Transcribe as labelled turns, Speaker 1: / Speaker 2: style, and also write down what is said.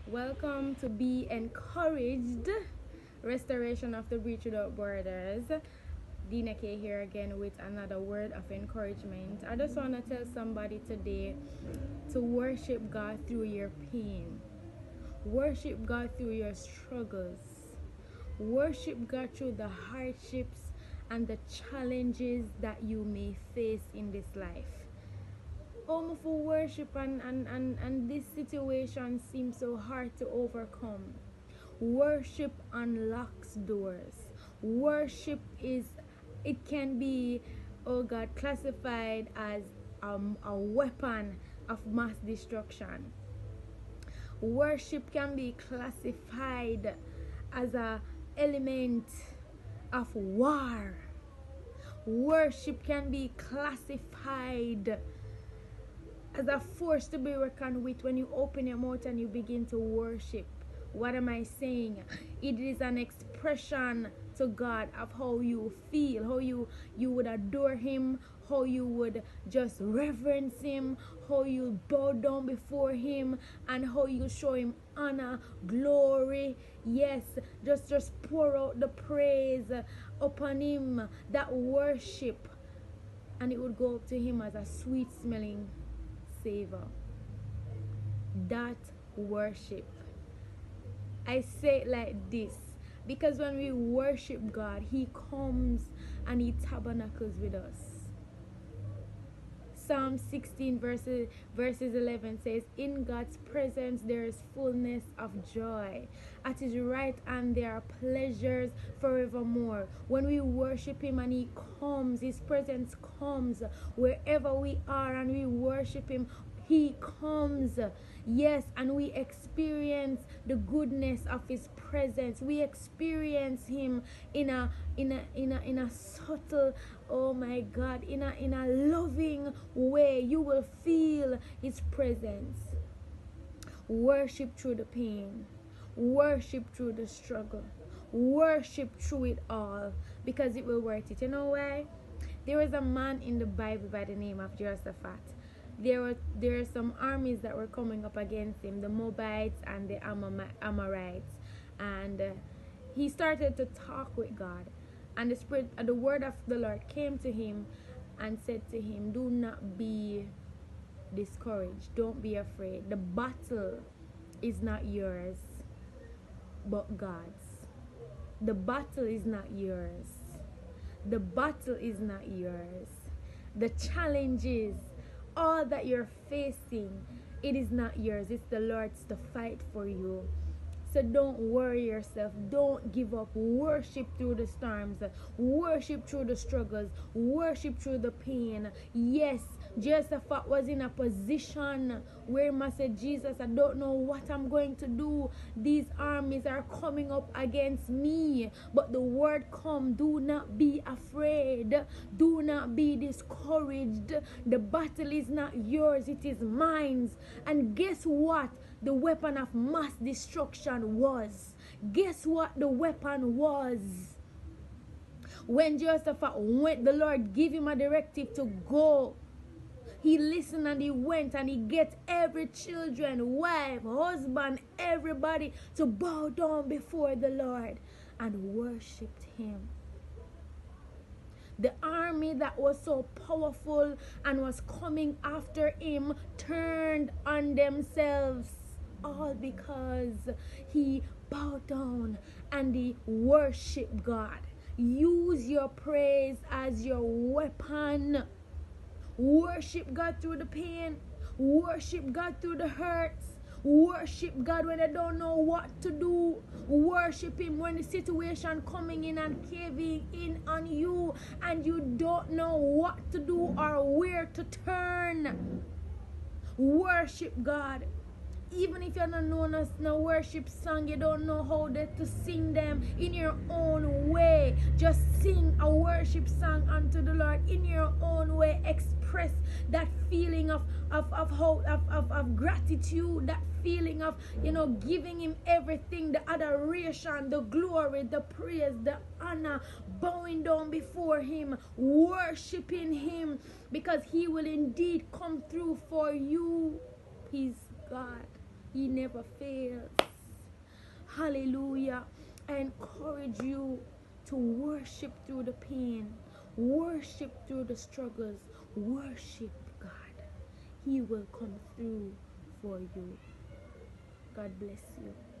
Speaker 1: Welcome to Be Encouraged, Restoration of the Breach Without Borders. Deana-Kay here again with another word of encouragement. I just want to tell somebody today to worship God through your pain. Worship God through your struggles. Worship God through the hardships and the challenges that you may face in this life. For worship and this situation seems so hard to overcome. Worship unlocks doors. Worship it can be, oh God, classified as a weapon of mass destruction. Worship can be classified as a element of war. Worship can be classified as a force to be reckoned with when you open your mouth and you begin to worship. What am I saying? It is an expression to God of how you feel, how you would adore Him, how you would just reverence Him, how you bow down before Him, and how you show Him honor, glory. Yes, just pour out the praise upon Him, that worship, and it would go up to Him as a sweet smelling savor. That worship. I say it like this because when we worship God, He comes and He tabernacles with us. Psalm 16 verses 11 says, in God's presence there is fullness of joy. At His right hand there are pleasures forevermore. When we worship Him and He comes, His presence comes wherever we are, and we worship Him, He comes. Yes, and we experience the goodness of His presence. We experience Him in a subtle, oh my God, in a loving way. You will feel His presence. Worship through the pain. Worship through the struggle. Worship through it all, because it will worth it. You know why? There was a man in the Bible by the name of Jehoshaphat. There are some armies that were coming up against him, the Moabites and the Amorites, and he started to talk with God, and the word of the Lord came to him and said to him, do not be discouraged, don't be afraid. The battle is not yours but God's. The battle is not yours. The battle is not yours. The challenges, all that you're facing, it is not yours. It's the Lord's to fight for you. So don't worry yourself. Don't give up. Worship through the storms. Worship through the struggles. Worship through the pain. Yes, Jehoshaphat was in a position where he said, Jesus, I don't know what I'm going to do. These armies are coming up against me. But the word come, do not be afraid. Do not be discouraged. The battle is not yours, it is mine. And guess what? The weapon of mass destruction was. Guess what the weapon was? When Jehoshaphat went, the Lord gave him a directive to go. He listened and he went, and he get every children, wife, husband, everybody to bow down before the Lord and worshipped Him. The army that was so powerful and was coming after him turned on themselves, all because he bowed down and he worshiped God. Use your praise as your weapon. Worship God through the pain. Worship God through the hurts. Worship God when I don't know what to do. Worship Him when the situation coming in and caving in on you and you don't know what to do or where to turn. Worship God. Even if you don't know no worship song, you don't know how to sing them in your own way. Just sing a worship song unto the Lord in your own way. Express that feeling of gratitude, that feeling of giving Him everything, the adoration, the glory, the praise, the honor, bowing down before Him, worshiping Him, because He will indeed come through for you. He's God. He never fails. Hallelujah. I encourage you to worship through the pain, worship through the struggles, worship God. He will come through for you. God bless you.